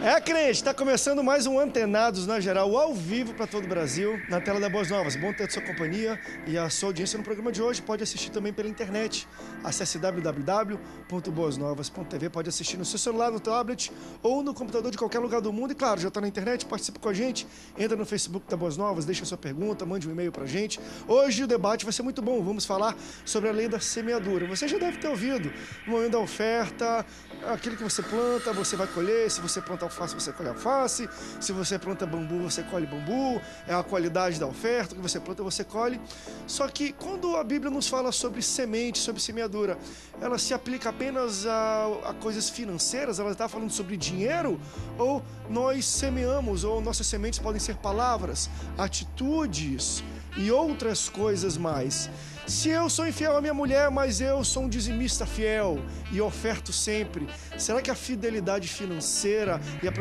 É, crente, está começando mais um Antenados na Geral, ao vivo para todo o Brasil, na tela da Boas Novas. Bom ter a sua companhia e a sua audiência no programa de hoje. Pode assistir também pela internet. Acesse www.boasnovas.tv. Pode assistir no seu celular, no tablet ou no computador de qualquer lugar do mundo. E claro, já está na internet, participa com a gente. Entra no Facebook da Boas Novas, deixa a sua pergunta, mande um e-mail para a gente. Hoje o debate vai ser muito bom. Vamos falar sobre a lei da semeadura. Você já deve ter ouvido no momento da oferta, aquilo que você planta, você vai colher. Se você planta alface, você colhe alface. Se você planta bambu, você colhe bambu. É a qualidade da oferta. O que você planta, você colhe. Só que quando a Bíblia nos fala sobre semente, sobre semeadura, ela se aplica apenas a coisas financeiras? Ela está falando sobre dinheiro? Ou nós semeamos, ou nossas sementes podem ser palavras, atitudes e outras coisas mais? Se eu sou infiel à minha mulher, mas eu sou um dizimista fiel e oferto sempre, será que a fidelidade financeira e a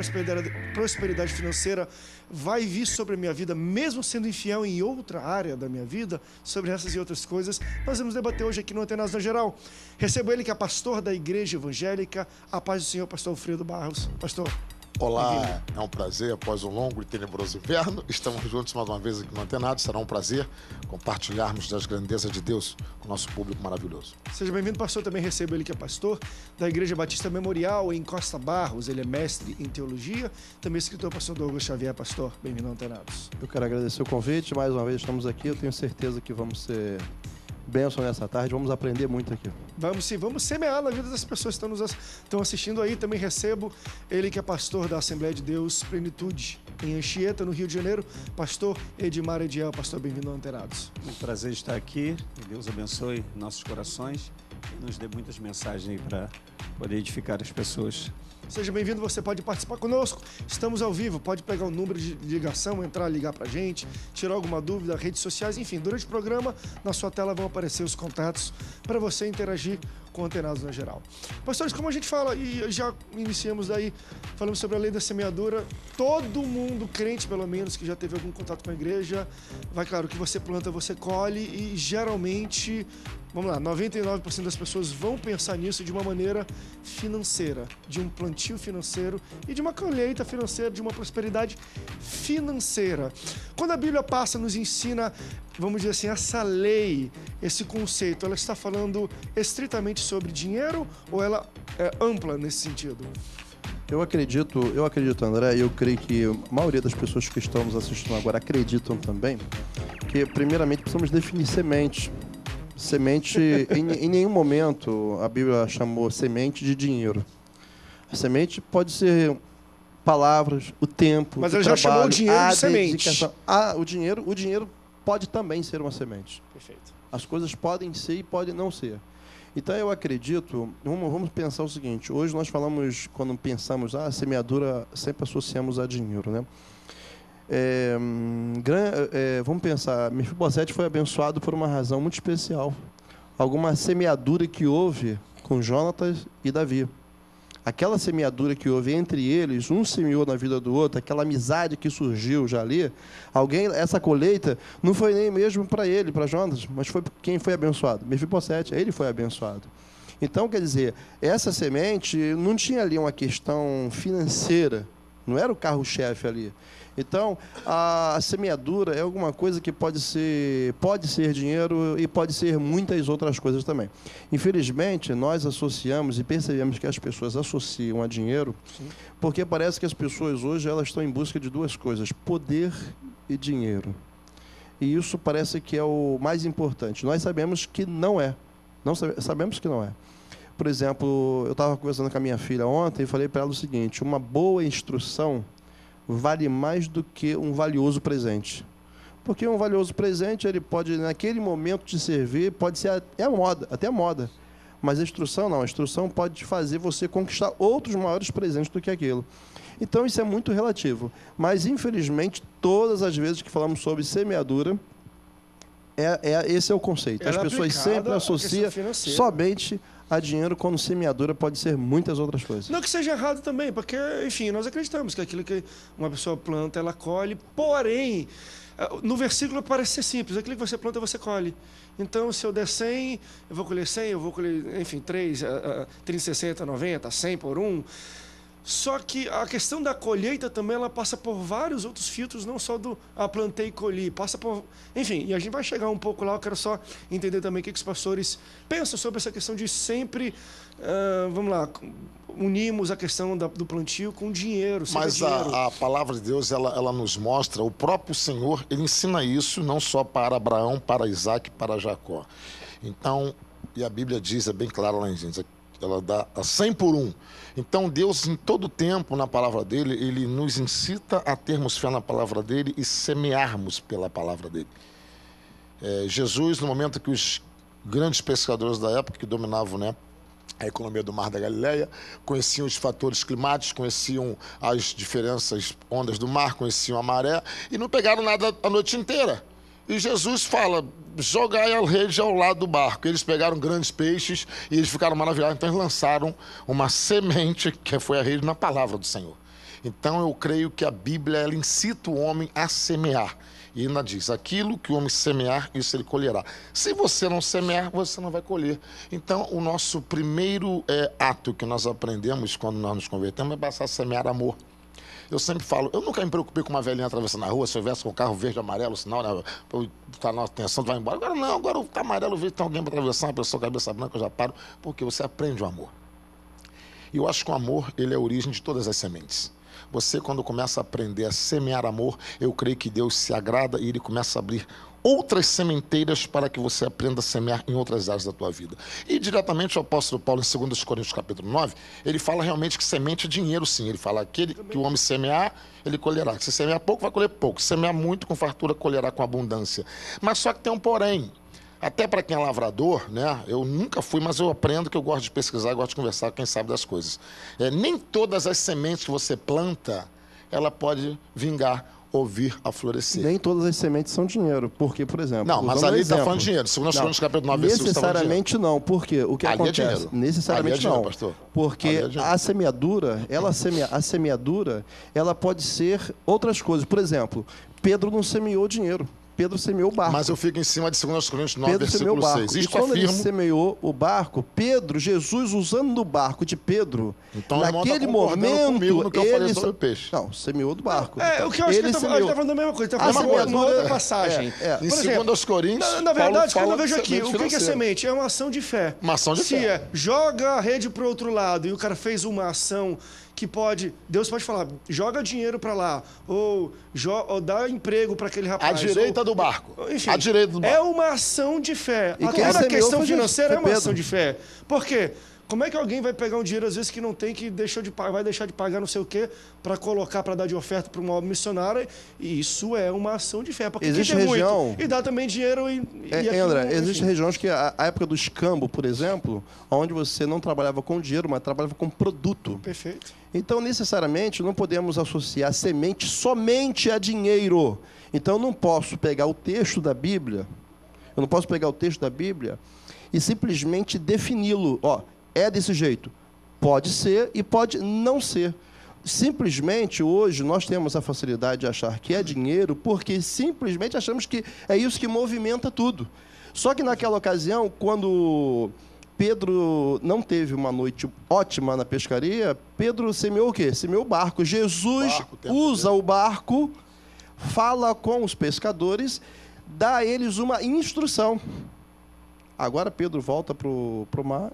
prosperidade financeira vai vir sobre a minha vida, mesmo sendo infiel em outra área da minha vida? Sobre essas e outras coisas, nós vamos debater hoje aqui no Antenados na Geral. Recebo ele que é pastor da Igreja Evangélica. A paz do Senhor, pastor Alfredo Barros. Pastor. Olá, é um prazer, após um longo e tenebroso inverno, estamos juntos mais uma vez aqui no Antenados. Será um prazer compartilharmos das grandezas de Deus com o nosso público maravilhoso. Seja bem-vindo, pastor. Também recebo ele que é pastor da Igreja Batista Memorial em Costa Barros. Ele é mestre em teologia, também escritor, pastor Douglas Xavier. Pastor, bem-vindo ao Antenados. Eu quero agradecer o convite, mais uma vez estamos aqui. Eu tenho certeza que vamos ser bênção nessa tarde, vamos aprender muito aqui. Vamos sim, vamos semear na vida das pessoas que estão assistindo aí. Também recebo ele que é pastor da Assembleia de Deus Plenitude, em Anchieta, no Rio de Janeiro, pastor Edmar Ediel. Pastor, bem-vindo ao Antenados. Um prazer estar aqui, que Deus abençoe nossos corações e nos dê muitas mensagens aí para poder edificar as pessoas. Seja bem-vindo, você pode participar conosco. Estamos ao vivo, pode pegar o número de ligação, entrar, ligar pra gente, tirar alguma dúvida, redes sociais, enfim, durante o programa, na sua tela vão aparecer os contatos para você interagir com Antenados na Geral. Pastores, como a gente fala, e já iniciamos daí, falamos sobre a lei da semeadura, todo mundo, crente pelo menos, que já teve algum contato com a igreja, vai, claro, o que você planta, você colhe, e geralmente, vamos lá, 99% das pessoas vão pensar nisso de uma maneira financeira, de um plantio financeiro e de uma colheita financeira, de uma prosperidade financeira. Quando a Bíblia passa, nos ensina, vamos dizer assim, essa lei, esse conceito, ela está falando estritamente sobre dinheiro ou ela é ampla nesse sentido? Eu acredito, André, e eu creio que a maioria das pessoas que estamos assistindo agora acreditam também, que primeiramente precisamos definir semente. Semente, em nenhum momento a Bíblia chamou semente de dinheiro. A semente pode ser palavras, o tempo, mas o ela trabalho, já chamou o dinheiro de semente. O dinheiro pode também ser uma semente. Perfeito. As coisas podem ser e podem não ser. Então eu acredito, vamos pensar o seguinte, hoje nós falamos, quando pensamos, semeadura, sempre associamos a dinheiro, né? Vamos pensar, Mefibosete foi abençoado por uma razão muito especial. Alguma semeadura que houve com Jonatas e Davi. Aquela semeadura que houve entre eles, um semeou na vida do outro, aquela amizade que surgiu já ali, essa colheita não foi nem mesmo para ele, para Jonatas, mas foi quem foi abençoado? Mefibosete, ele foi abençoado. Então, quer dizer, essa semente não tinha ali uma questão financeira, não era o carro-chefe ali. Então, a semeadura é alguma coisa que pode ser dinheiro e pode ser muitas outras coisas também. Infelizmente, nós associamos e percebemos que as pessoas associam a dinheiro, sim, porque parece que as pessoas hoje elas estão em busca de duas coisas, poder e dinheiro. E isso parece que é o mais importante. Nós sabemos que não é. Sabemos que não é. Por exemplo, eu estava conversando com a minha filha ontem e falei para ela o seguinte, uma boa instrução vale mais do que um valioso presente. Porque um valioso presente, ele pode, naquele momento te servir, pode ser até moda. Mas a instrução não, a instrução pode fazer você conquistar outros maiores presentes do que aquilo. Então isso é muito relativo. Mas, infelizmente, todas as vezes que falamos sobre semeadura, esse é o conceito. As pessoas sempre associam somente a dinheiro, quando semeadura pode ser muitas outras coisas. Não que seja errado também, porque, enfim, nós acreditamos que aquilo que uma pessoa planta, ela colhe, porém, no versículo parece ser simples, aquilo que você planta, você colhe. Então, se eu der 100, eu vou colher 100, eu vou colher, enfim, 3, 30, 60, 90, 100 por 1. Só que a questão da colheita também, ela passa por vários outros filtros, não só do plantei e colhi, passa por... Enfim, e a gente vai chegar um pouco lá, eu quero só entender também o que os pastores pensam sobre essa questão de sempre, vamos lá, unimos a questão do plantio com dinheiro. Mas dinheiro. A palavra de Deus, ela nos mostra, o próprio Senhor, ele ensina isso não só para Abraão, para Isaac, para Jacó. Então, e a Bíblia diz, é bem claro lá em Gênesis, ela dá a 100 por 1. Então, Deus, em todo tempo, na palavra dele, ele nos incita a termos fé na palavra dele e semearmos pela palavra dele. Jesus, no momento que os grandes pescadores da época, que dominavam, né, a economia do Mar da Galileia, conheciam os fatores climáticos, conheciam as diferenças, ondas do mar, conheciam a maré, e não pegaram nada a noite inteira. E Jesus fala, jogai a rede ao lado do barco. Eles pegaram grandes peixes e eles ficaram maravilhados. Então eles lançaram uma semente, que foi a rede, na palavra do Senhor. Então eu creio que a Bíblia, ela incita o homem a semear. E ainda diz, aquilo que o homem semear, isso ele colherá. Se você não semear, você não vai colher. Então o nosso primeiro ato que nós aprendemos quando nós nos convertemos é passar a semear amor. Eu sempre falo, eu nunca me preocupei com uma velhinha atravessando a rua, se eu viesse com o carro verde e amarelo, sinal, né, tá na atenção, tu vai embora. Agora não, agora tá amarelo, verde, tem alguém para atravessar, uma pessoa cabeça branca, eu já paro, porque você aprende o amor. E eu acho que o amor, ele é a origem de todas as sementes. Você, quando começa a aprender a semear amor, eu creio que Deus se agrada e ele começa a abrir outras sementeiras para que você aprenda a semear em outras áreas da tua vida. E diretamente o apóstolo Paulo, em 2 Coríntios capítulo 9, ele fala realmente que semente é dinheiro, sim. Ele fala aquele que o homem semear, ele colherá. Se semear pouco, vai colher pouco. Se semear muito, com fartura, colherá com abundância. Mas só que tem um porém. Até para quem é lavrador, né? Eu nunca fui, mas eu aprendo que eu gosto de pesquisar, gosto de conversar com quem sabe das coisas. Nem todas as sementes que você planta, ela pode vingar ou vir a florescer. Nem todas as sementes são dinheiro, porque, por exemplo... Não, mas ali está falando de dinheiro. Segundo Coríntios capítulo 9, necessariamente não, porque o que ali acontece... É dinheiro. Necessariamente Ali é dinheiro, não, pastor. porque Ali é dinheiro. a semeadura, ela pode ser outras coisas. Por exemplo, Pedro não semeou dinheiro. Pedro semeou o barco. Mas eu fico em cima de 2 Coríntios 9, Pedro semeou o versículo barco. 6. E quando ele semeou o barco, Jesus usando do barco de Pedro, então, naquele momento, comigo no que eu falei sobre o peixe. Não, semeou do barco. O que eu acho que ele está falando a mesma coisa. Ele está falando uma outra passagem. Em 2 Coríntios, na verdade, Paulo quando eu vejo aqui, o que é financeiro. semente? É uma ação de fé. Uma ação de fé. Joga a rede para o outro lado e o cara fez uma ação que Deus pode falar, joga dinheiro para lá, ou dá emprego para aquele rapaz. À direita do barco. Enfim, à direita do barco. É uma ação de fé. E Até na questão foi financeira é uma Pedro. ação de fé. Por quê? Como é que alguém vai pegar um dinheiro, às vezes, que não tem, que vai deixar de pagar não sei o quê, para colocar, para dar de oferta para uma obra missionária? E isso é uma ação de fé. Porque existe tem região... muito, e dá também dinheiro André, existem regiões que a época do escambo, por exemplo, onde você não trabalhava com dinheiro, mas trabalhava com produto. Perfeito. Então, necessariamente, não podemos associar semente somente a dinheiro. Então, eu não posso pegar o texto da Bíblia, e simplesmente defini-lo. É desse jeito. Pode ser e pode não ser. Simplesmente, hoje, nós temos a facilidade de achar que é dinheiro porque simplesmente achamos que é isso que movimenta tudo. Só que naquela ocasião, quando Pedro não teve uma noite ótima na pescaria, Pedro semeou o quê? Semeou o barco. Jesus usa o barco, fala com os pescadores, dá a eles uma instrução. Agora Pedro volta para o mar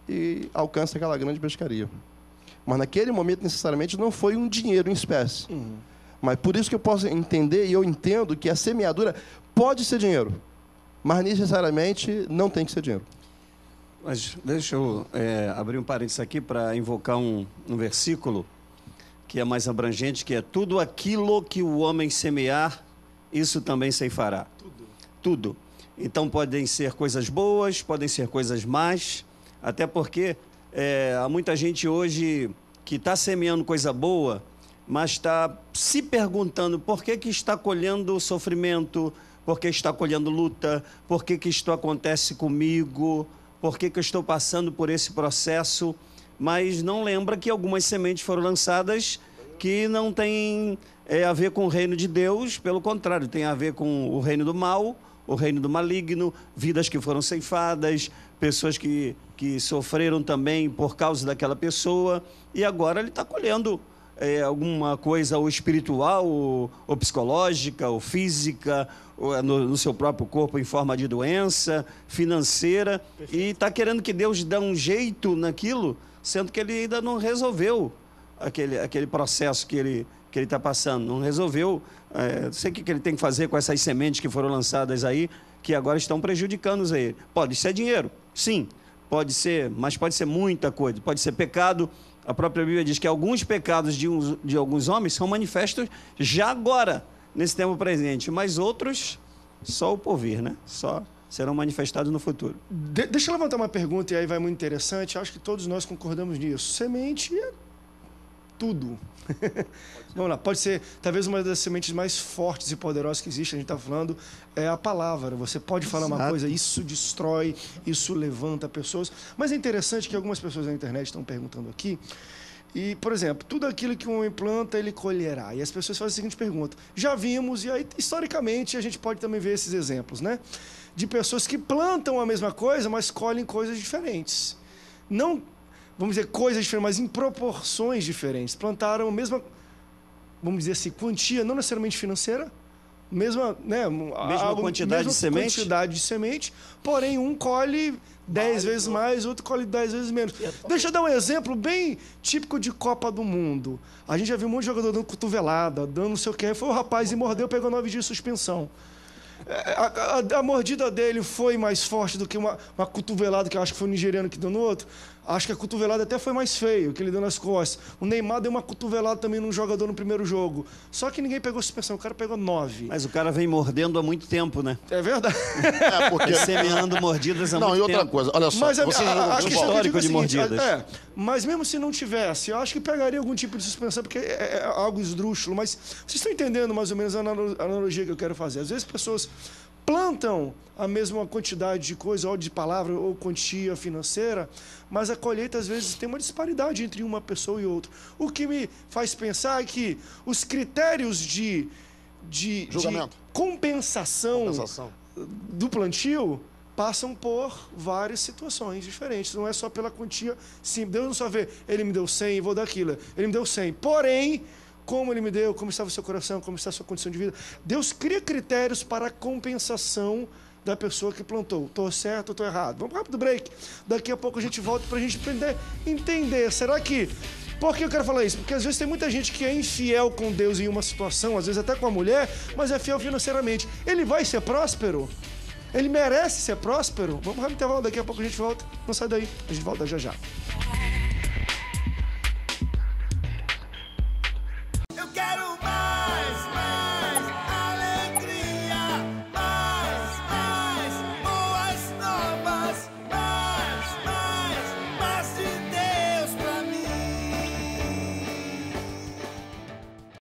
e alcança aquela grande pescaria. Mas naquele momento, necessariamente, não foi um dinheiro em espécie. Mas por isso que eu posso entender, e eu entendo que a semeadura pode ser dinheiro, mas necessariamente não tem que ser dinheiro. Mas deixa eu abrir um parênteses aqui para invocar um versículo que é mais abrangente, que é: tudo aquilo que o homem semear, isso também ceifará. Tudo. Então podem ser coisas boas, podem ser coisas más, até porque há muita gente hoje que está semeando coisa boa, mas está se perguntando por que está colhendo sofrimento, por que está colhendo luta, por que isto acontece comigo, por que eu estou passando por esse processo, mas não lembra que algumas sementes foram lançadas que não têm a ver com o reino de Deus, pelo contrário, tem a ver com o reino do mal, o reino do maligno, vidas que foram ceifadas, pessoas que sofreram também por causa daquela pessoa, e agora ele está colhendo alguma coisa ou espiritual, ou psicológica, ou física, ou no seu próprio corpo em forma de doença, financeira. Perfeito. E está querendo que Deus dê um jeito naquilo, sendo que ele ainda não resolveu aquele processo que ele está passando, não resolveu. Não sei o que ele tem que fazer com essas sementes que foram lançadas aí, que agora estão prejudicando ele. Pode ser dinheiro, sim, pode ser, mas pode ser muita coisa, pode ser pecado. A própria Bíblia diz que alguns pecados de alguns homens são manifestos já agora, nesse tempo presente, mas outros, só o porvir, né? Só serão manifestados no futuro. Deixa eu levantar uma pergunta, e aí vai muito interessante, acho que todos nós concordamos nisso. Semente é tudo. Vamos lá, pode ser talvez uma das sementes mais fortes e poderosas que existe, a gente está falando, é a palavra. Você pode falar uma coisa, isso destrói, isso levanta pessoas. Mas é interessante que algumas pessoas na internet estão perguntando aqui, e, por exemplo, tudo aquilo que um homem planta, ele colherá. E as pessoas fazem a seguinte pergunta, já vimos, e aí historicamente a gente pode também ver esses exemplos, né? De pessoas que plantam a mesma coisa, mas colhem coisas diferentes. Não, vamos dizer, coisas diferentes, mas em proporções diferentes. Plantaram a mesma, vamos dizer assim, quantia, não necessariamente financeira, mesma quantidade de semente, porém um colhe 10 vezes mais, outro colhe 10 vezes menos. Deixa eu dar um exemplo bem típico de Copa do Mundo. A gente já viu um monte de jogador dando cotovelada, dando não sei o que, foi o rapaz e mordeu, pegou 9 dias de suspensão. A mordida dele foi mais forte do que uma cotovelada que eu acho que foi o nigeriano que deu no outro. Acho que a cotovelada até foi mais feio, que ele deu nas costas. O Neymar deu uma cotovelada também num jogador no primeiro jogo. Só que ninguém pegou suspensão, o cara pegou 9. Mas o cara vem mordendo há muito tempo, né? É verdade. Porque semeando mordidas há muito tempo. Não, e outra coisa, olha só. Mas acho que histórico de mordidas. Mas mesmo se não tivesse, eu acho que pegaria algum tipo de suspensão, porque é algo esdrúxulo. Mas vocês estão entendendo mais ou menos a analogia que eu quero fazer. Às vezes pessoas plantam a mesma quantidade de coisa, ou de palavra, ou quantia financeira, mas a colheita, às vezes, tem uma disparidade entre uma pessoa e outra. O que me faz pensar é que os critérios de compensação do plantio passam por várias situações diferentes. Não é só pela quantia. Sim, Deus não só vê, ele me deu 100 e vou dar aquilo. Ele me deu 100. Porém, como ele me deu, como estava o seu coração, como está a sua condição de vida. Deus cria critérios para a compensação da pessoa que plantou. Estou certo ou estou errado? Vamos rápido break. Daqui a pouco a gente volta para a gente entender. Será que... Por que eu quero falar isso? Porque às vezes tem muita gente que é infiel com Deus em uma situação, às vezes até com a mulher, mas é fiel financeiramente. Ele vai ser próspero? Ele merece ser próspero? Vamos rápido intervalo, daqui a pouco a gente volta. Não sai daí, a gente volta já já.